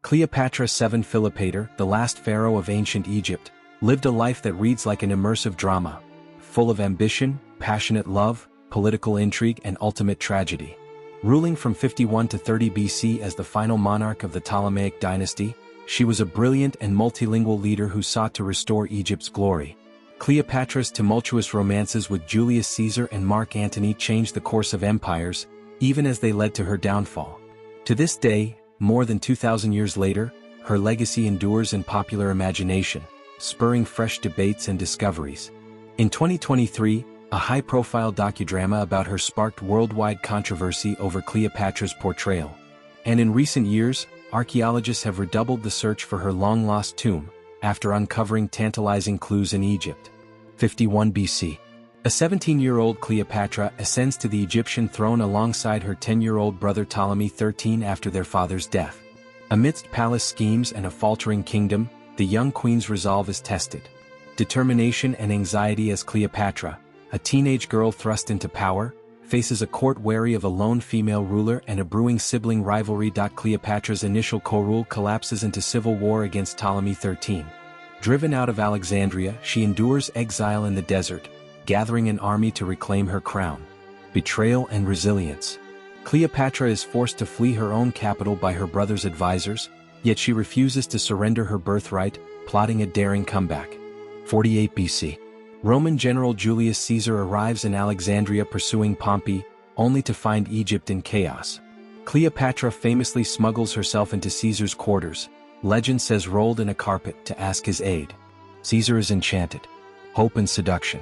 Cleopatra VII Philopator, the last pharaoh of ancient Egypt, lived a life that reads like an immersive drama, full of ambition, passionate love, political intrigue and ultimate tragedy. Ruling from 51 to 30 BC as the final monarch of the Ptolemaic dynasty, she was a brilliant and multilingual leader who sought to restore Egypt's glory. Cleopatra's tumultuous romances with Julius Caesar and Mark Antony changed the course of empires, even as they led to her downfall. To this day, more than 2,000 years later, her legacy endures in popular imagination, spurring fresh debates and discoveries. In 2023, a high-profile docudrama about her sparked worldwide controversy over Cleopatra's portrayal. And in recent years, archaeologists have redoubled the search for her long-lost tomb, after uncovering tantalizing clues in Egypt. 51 BC. A 17-year-old Cleopatra ascends to the Egyptian throne alongside her 10-year-old brother Ptolemy XIII after their father's death. Amidst palace schemes and a faltering kingdom, the young queen's resolve is tested. Determination and anxiety as Cleopatra, a teenage girl thrust into power, faces a court wary of a lone female ruler and a brewing sibling rivalry. Cleopatra's initial co-rule collapses into civil war against Ptolemy XIII. Driven out of Alexandria, she endures exile in the desert, gathering an army to reclaim her crown. Betrayal and resilience. Cleopatra is forced to flee her own capital by her brother's advisors, yet she refuses to surrender her birthright, plotting a daring comeback. 48 BC. Roman general Julius Caesar arrives in Alexandria pursuing Pompey, only to find Egypt in chaos. Cleopatra famously smuggles herself into Caesar's quarters, legend says rolled in a carpet, to ask his aid. Caesar is enchanted. Hope and seduction.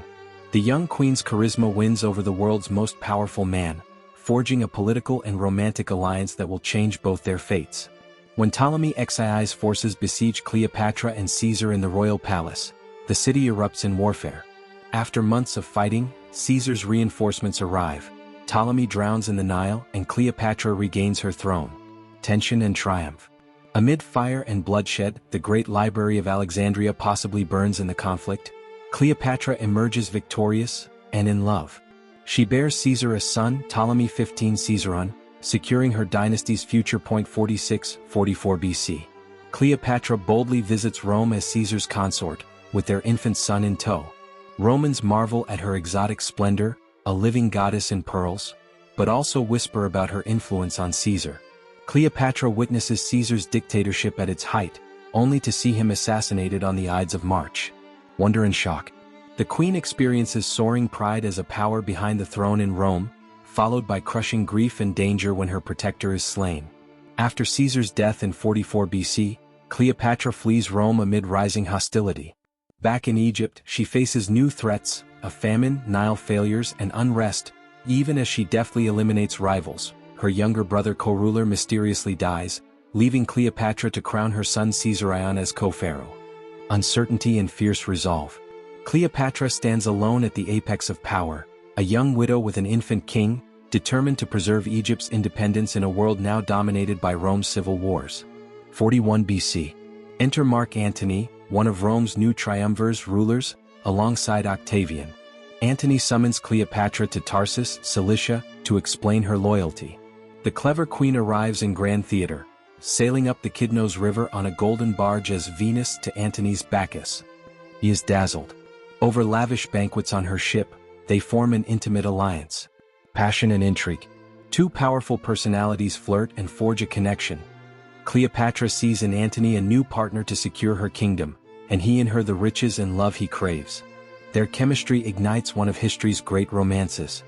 The young queen's charisma wins over the world's most powerful man, forging a political and romantic alliance that will change both their fates. When Ptolemy XII's forces besiege Cleopatra and Caesar in the royal palace, the city erupts in warfare. After months of fighting, Caesar's reinforcements arrive. Ptolemy drowns in the Nile and Cleopatra regains her throne. Tension and triumph. Amid fire and bloodshed, the great library of Alexandria possibly burns in the conflict. Cleopatra emerges victorious and in love. She bears Caesar a son, Ptolemy XV Caesarion, securing her dynasty's future. 46-44 BC. Cleopatra boldly visits Rome as Caesar's consort, with their infant son in tow. Romans marvel at her exotic splendor, a living goddess in pearls, but also whisper about her influence on Caesar. Cleopatra witnesses Caesar's dictatorship at its height, only to see him assassinated on the Ides of March. Wonder and shock. The queen experiences soaring pride as a power behind the throne in Rome, followed by crushing grief and danger when her protector is slain. After Caesar's death in 44 BC, Cleopatra flees Rome amid rising hostility. Back in Egypt, she faces new threats, a famine, Nile failures, and unrest. Even as she deftly eliminates rivals, her younger brother co-ruler mysteriously dies, leaving Cleopatra to crown her son Caesarion as co-pharaoh. Uncertainty and fierce resolve. Cleopatra stands alone at the apex of power, a young widow with an infant king, determined to preserve Egypt's independence in a world now dominated by Rome's civil wars. 41 BC. Enter Mark Antony, one of Rome's new triumvirs rulers, alongside Octavian. Antony summons Cleopatra to Tarsus, Cilicia, to explain her loyalty. The clever queen arrives in Grand Theater, sailing up the Kidnos River on a golden barge as Venus to Antony's Bacchus. He is dazzled. Over lavish banquets on her ship, they form an intimate alliance. Passion and intrigue. Two powerful personalities flirt and forge a connection. Cleopatra sees in Antony a new partner to secure her kingdom, and he in her the riches and love he craves. Their chemistry ignites one of history's great romances.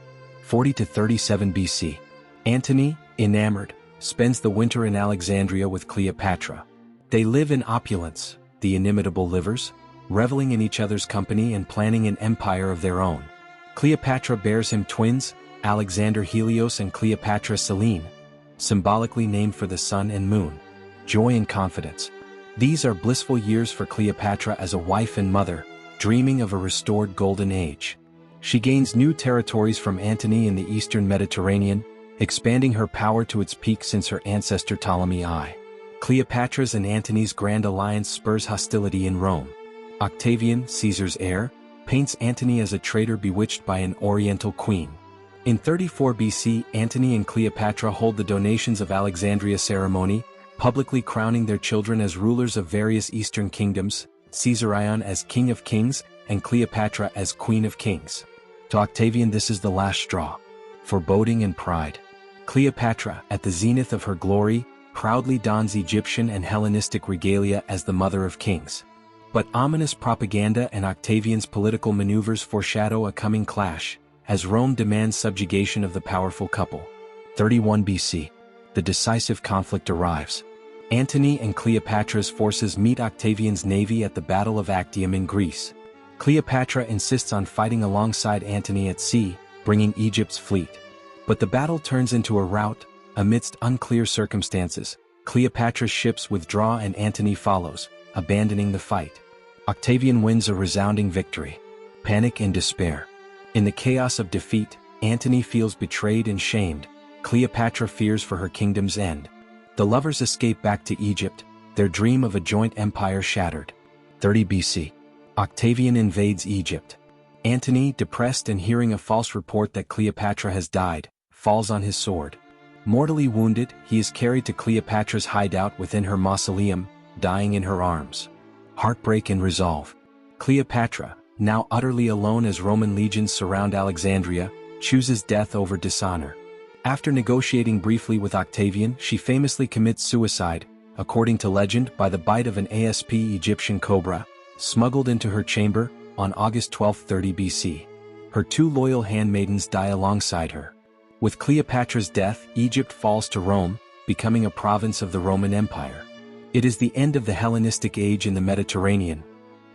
40-37 BC. Antony, enamored, spends the winter in Alexandria with Cleopatra. They live in opulence, the inimitable livers, reveling in each other's company and planning an empire of their own. Cleopatra bears him twins, Alexander Helios and Cleopatra Selene, symbolically named for the sun and moon. Joy and confidence. These are blissful years for Cleopatra as a wife and mother, dreaming of a restored golden age. She gains new territories from Antony in the eastern Mediterranean, expanding her power to its peak since her ancestor Ptolemy I. Cleopatra's and Antony's grand alliance spurs hostility in Rome. Octavian, Caesar's heir, paints Antony as a traitor bewitched by an oriental queen. In 34 BC, Antony and Cleopatra hold the donations of Alexandria ceremony, publicly crowning their children as rulers of various Eastern kingdoms, Caesarion as King of Kings and Cleopatra as Queen of Kings. To Octavian this is the last straw. Foreboding and pride. Cleopatra, at the zenith of her glory, proudly dons Egyptian and Hellenistic regalia as the mother of kings. But ominous propaganda and Octavian's political maneuvers foreshadow a coming clash, as Rome demands subjugation of the powerful couple. 31 BC. The decisive conflict arrives. Antony and Cleopatra's forces meet Octavian's navy at the Battle of Actium in Greece. Cleopatra insists on fighting alongside Antony at sea, bringing Egypt's fleet. But the battle turns into a rout. Amidst unclear circumstances, Cleopatra's ships withdraw and Antony follows, abandoning the fight. Octavian wins a resounding victory. Panic and despair. In the chaos of defeat, Antony feels betrayed and shamed. Cleopatra fears for her kingdom's end. The lovers escape back to Egypt, their dream of a joint empire shattered. 30 BC. Octavian invades Egypt. Antony, depressed and hearing a false report that Cleopatra has died, falls on his sword. Mortally wounded, he is carried to Cleopatra's hideout within her mausoleum, dying in her arms. Heartbreak and resolve. Cleopatra, now utterly alone as Roman legions surround Alexandria, chooses death over dishonor. After negotiating briefly with Octavian, she famously commits suicide, according to legend, by the bite of an asp Egyptian cobra, smuggled into her chamber, on August 12, 30 BC. Her two loyal handmaidens die alongside her. With Cleopatra's death, Egypt falls to Rome, becoming a province of the Roman Empire. It is the end of the Hellenistic age in the Mediterranean.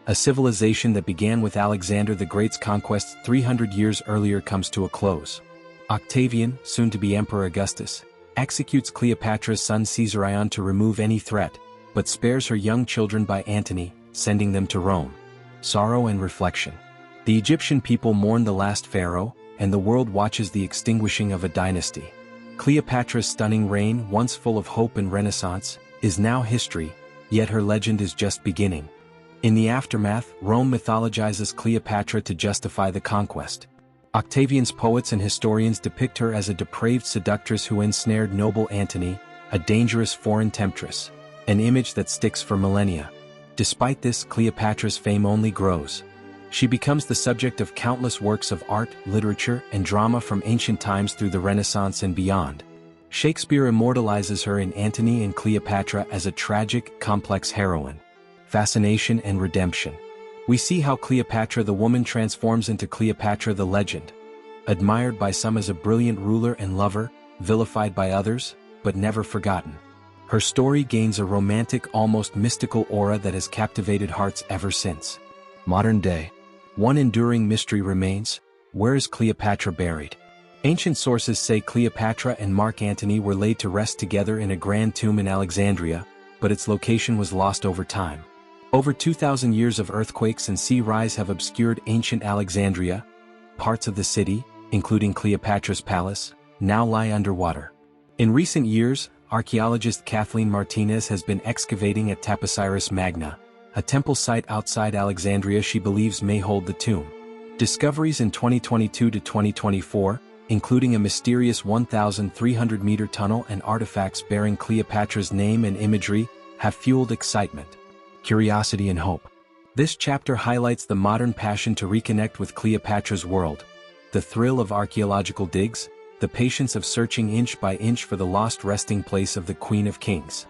A civilization that began with Alexander the Great's conquests 300 years earlier comes to a close. Octavian, soon to be Emperor Augustus, executes Cleopatra's son Caesarion to remove any threat, but spares her young children by Antony, sending them to Rome. Sorrow and reflection. The Egyptian people mourn the last pharaoh, and the world watches the extinguishing of a dynasty. Cleopatra's stunning reign, once full of hope and renaissance, is now history, yet her legend is just beginning. In the aftermath, Rome mythologizes Cleopatra to justify the conquest. Octavian's poets and historians depict her as a depraved seductress who ensnared noble Antony, a dangerous foreign temptress, an image that sticks for millennia. Despite this, Cleopatra's fame only grows. She becomes the subject of countless works of art, literature, and drama from ancient times through the Renaissance and beyond. Shakespeare immortalizes her in Antony and Cleopatra as a tragic, complex heroine. Fascination and redemption. We see how Cleopatra the woman transforms into Cleopatra the legend. Admired by some as a brilliant ruler and lover, vilified by others, but never forgotten. Her story gains a romantic, almost mystical aura that has captivated hearts ever since. Modern day. One enduring mystery remains: where is Cleopatra buried? Ancient sources say Cleopatra and Mark Antony were laid to rest together in a grand tomb in Alexandria, but its location was lost over time. Over 2,000 years of earthquakes and sea rise have obscured ancient Alexandria. Parts of the city, including Cleopatra's palace, now lie underwater. In recent years, archaeologist Kathleen Martinez has been excavating at Taposiris Magna, a temple site outside Alexandria she believes may hold the tomb. Discoveries in 2022 to 2024, including a mysterious 1,300-meter tunnel and artifacts bearing Cleopatra's name and imagery, have fueled excitement, curiosity and hope. This chapter highlights the modern passion to reconnect with Cleopatra's world, the thrill of archaeological digs, the patience of searching inch by inch for the lost resting place of the Queen of Kings.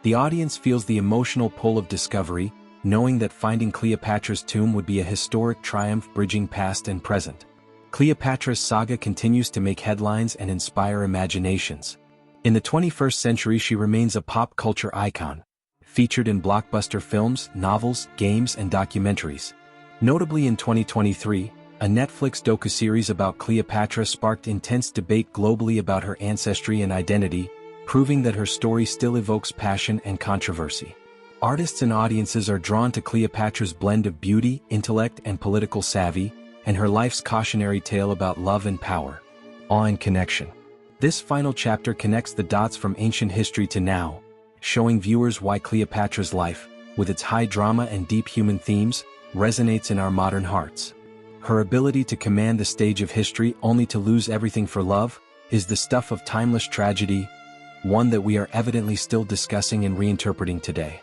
The audience feels the emotional pull of discovery, knowing that finding Cleopatra's tomb would be a historic triumph bridging past and present. Cleopatra's saga continues to make headlines and inspire imaginations. In the 21st century, she remains a pop culture icon, featured in blockbuster films, novels, games, and documentaries. Notably in 2023, a Netflix docuseries about Cleopatra sparked intense debate globally about her ancestry and identity, proving that her story still evokes passion and controversy. Artists and audiences are drawn to Cleopatra's blend of beauty, intellect, and political savvy, and her life's cautionary tale about love and power. Awe and connection. This final chapter connects the dots from ancient history to now, showing viewers why Cleopatra's life, with its high drama and deep human themes, resonates in our modern hearts. Her ability to command the stage of history only to lose everything for love is the stuff of timeless tragedy. one that we are evidently still discussing and reinterpreting today.